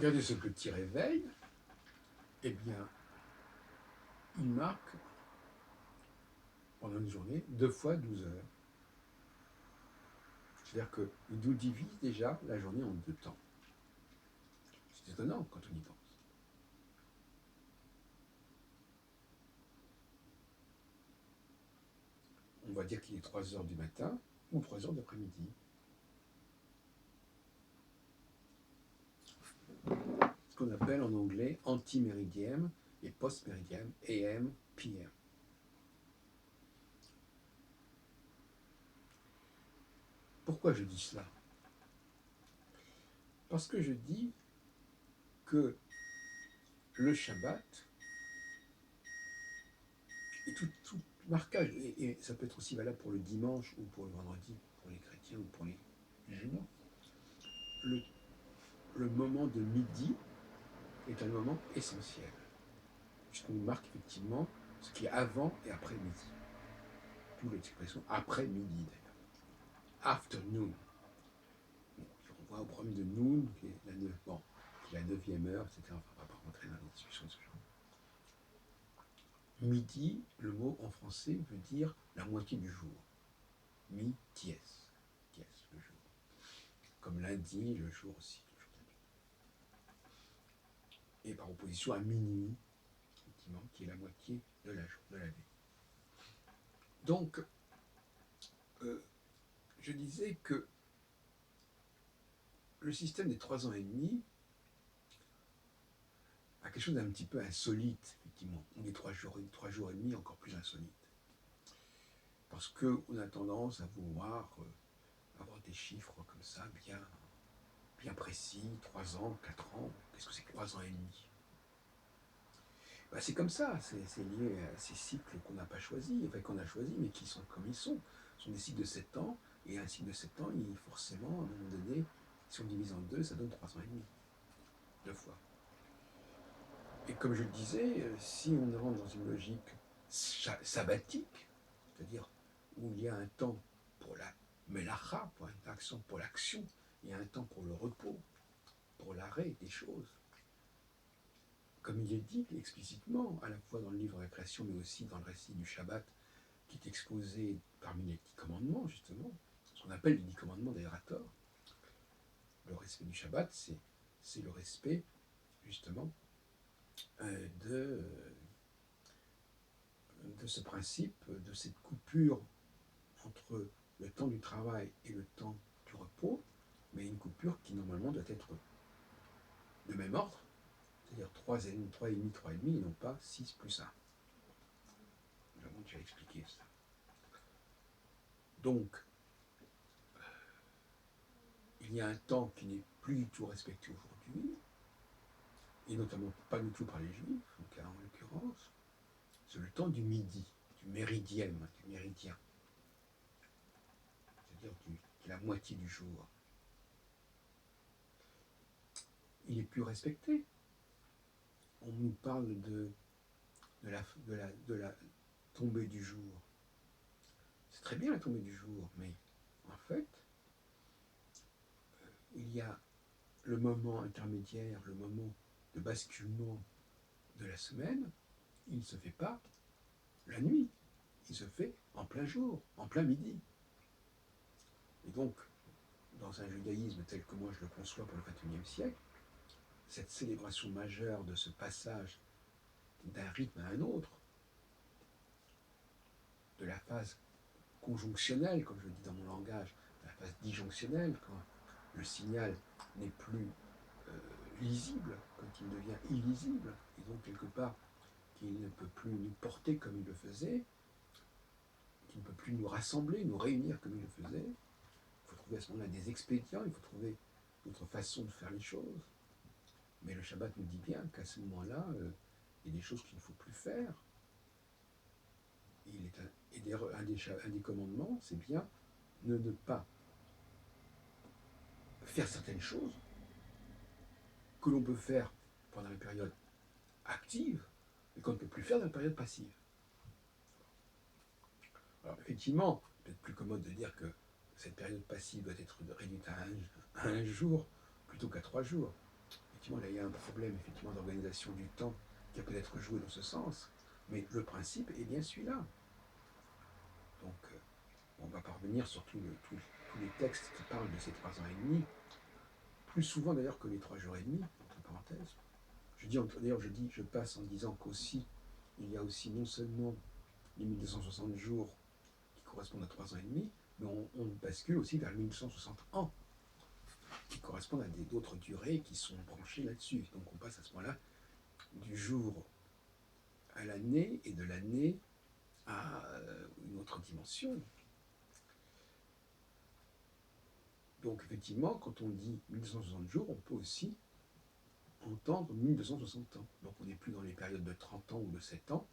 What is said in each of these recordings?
Regardez ce petit réveil, eh bien, il marque pendant une journée 2 fois 12 heures. C'est-à-dire qu'il nous divise déjà la journée en 2 temps. C'est étonnant quand on y pense. On va dire qu'il est 3 heures du matin ou 3 heures d'après-midi. Ce qu'on appelle en anglais anti-méridiem et post-méridiem, AM, PM. Pourquoi je dis cela? Parce que je dis que le Shabbat et tout marquage, et ça peut être aussi valable pour le dimanche ou pour le vendredi, pour les chrétiens ou pour les musulmans, le moment de midi est un moment essentiel, puisqu'on marque effectivement ce qui est avant et après midi. D'où l'expression après midi d'ailleurs. Afternoon. Bon, on voit au problème de noon, qui est la 9e heure, etc. Enfin, on ne va pas rentrer dans les discussions de ce genre. Midi, le mot en français veut dire la moitié du jour. Mi-ties, ties, le jour. Comme lundi, le jour aussi, le jour de la nuit. Et par opposition à minuit, effectivement, qui est la moitié de la nuit. Donc, je disais que le système des 3 ans et demi a quelque chose d'un petit peu insolite, effectivement. On est 3 jours et demi encore plus insolite. Parce qu'on a tendance à vouloir avoir des chiffres comme ça, bien précis, 3 ans, 4 ans. Qu'est-ce que c'est que 3 ans et demi? C'est comme ça, c'est lié à ces cycles qu'on n'a pas choisis, enfin qu'on a choisis, mais qui sont comme ils sont. Ce sont des cycles de 7 ans, et un cycle de 7 ans, forcément, à un moment donné, si on divise en 2, ça donne 3 ans et demi. 2 fois. Et comme je le disais, si on rentre dans une logique sabbatique, c'est-à-dire où il y a un temps pour la melacha, pour l'action, il y a un temps pour le repos, pour l'arrêt des choses. Comme il est dit explicitement, à la fois dans le livre de la création, mais aussi dans le récit du Shabbat, qui est exposé parmi les 10 commandements, justement, ce qu'on appelle les 10 commandements d'ailleurs à tort. Le respect du Shabbat, c'est le respect, justement, de ce principe, de cette coupure entre le temps du travail et le temps du repos, mais une coupure qui normalement doit être de même ordre, c'est-à-dire 3,5, 3,5, et non pas 6 plus 1. Nous avons déjà expliqué ça. Donc, il y a un temps qui n'est plus du tout respecté aujourd'hui, et notamment pas du tout par les Juifs, en l'occurrence, c'est le temps du midi, du méridien, c'est-à-dire la moitié du jour. Il n'est plus respecté. On nous parle de la tombée du jour. C'est très bien la tombée du jour, mais en fait, il y a le moment intermédiaire, le moment de basculement de la semaine, il ne se fait pas la nuit, il se fait en plein jour, en plein midi. Et donc, dans un judaïsme tel que moi je le conçois pour le XXIe siècle, cette célébration majeure de ce passage d'un rythme à un autre, de la phase conjonctionnelle, comme je le dis dans mon langage, de la phase disjonctionnelle, quand le signal n'est plus lisible, quand il devient illisible, et donc quelque part qu'il ne peut plus nous porter comme il le faisait, qu'il ne peut plus nous rassembler, nous réunir comme il le faisait. Il faut trouver à ce moment-là des expédients, il faut trouver d'autres façons de faire les choses. Mais le Shabbat nous dit bien qu'à ce moment-là, il y a des choses qu'il ne faut plus faire. Un des commandements, c'est bien ne pas faire certaines choses que l'on peut faire pendant la période active, mais qu'on ne peut plus faire dans la période passive. Alors effectivement, peut-être plus commode de dire que cette période passive doit être réduite à un jour plutôt qu'à 3 jours. effectivement, là, il y a un problème effectivement d'organisation du temps qui a peut-être joué dans ce sens, mais le principe est bien celui-là. Donc, on va parvenir sur tous les textes qui parlent de ces 3 ans et demi, plus souvent d'ailleurs que les 3 jours et demi, entre parenthèses. Je passe en disant qu'aussi, il y a aussi non seulement les 1260 jours qui correspondent à 3 ans et demi, mais on bascule aussi vers 1260 ans, qui correspondent à d'autres durées qui sont branchées là-dessus. Donc on passe à ce moment-là du jour à l'année et de l'année à une autre dimension. Donc effectivement, quand on dit 1260 jours, on peut aussi entendre 1260 ans. Donc on n'est plus dans les périodes de 30 ans ou de 7 ans,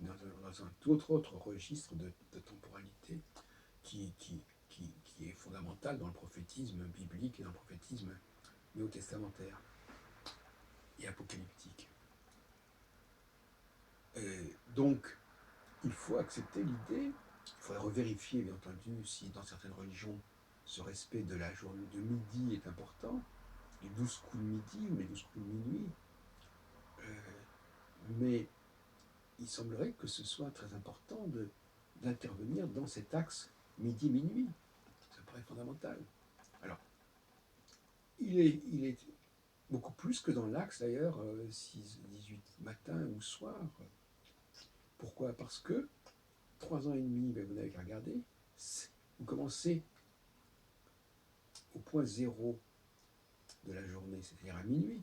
on est dans un tout autre registre de temporalité qui est fondamental dans le prophétisme biblique et dans le prophétisme néo-testamentaire et apocalyptique. Donc, il faut accepter l'idée, il faudrait revérifier bien entendu si dans certaines religions ce respect de la journée de midi est important, les 12 coups de midi ou les 12 coups de minuit, mais il semblerait que ce soit très important d'intervenir dans cet axe midi-minuit. Ça paraît fondamental. Alors, il est beaucoup plus que dans l'axe d'ailleurs 6-18 matin ou soir. Pourquoi? Parce que 3 ans et demi, ben, vous n'avez qu'à regarder, vous commencez au point zéro de la journée, c'est-à-dire à minuit.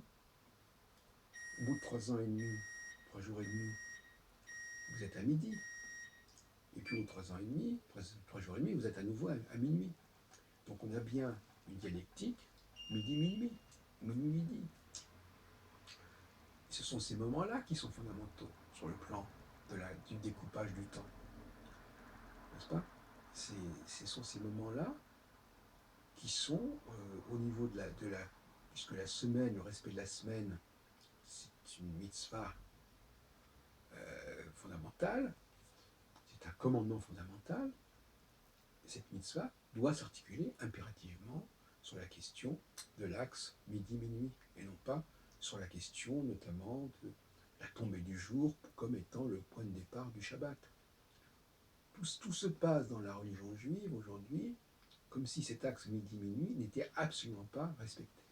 Au bout de 3 ans et demi, 3 jours et demi, vous êtes à midi. Et puis au bout de 3 ans et demi, 3 jours et demi, vous êtes à nouveau à minuit. Donc on a bien une dialectique midi-minuit, minuit-midi. Ce sont ces moments-là qui sont fondamentaux sur le plan du découpage du temps. N'est-ce pas? Ce sont ces moments-là qui sont au niveau puisque la semaine, le respect de la semaine, c'est une mitzvah fondamentale, c'est un commandement fondamental, et cette mitzvah doit s'articuler impérativement sur la question de l'axe midi-minuit, et non pas sur la question notamment de la tombée du jour comme étant le point de départ du Shabbat. Tout se passe dans la religion juive aujourd'hui comme si cet axe midi-minuit n'était absolument pas respecté.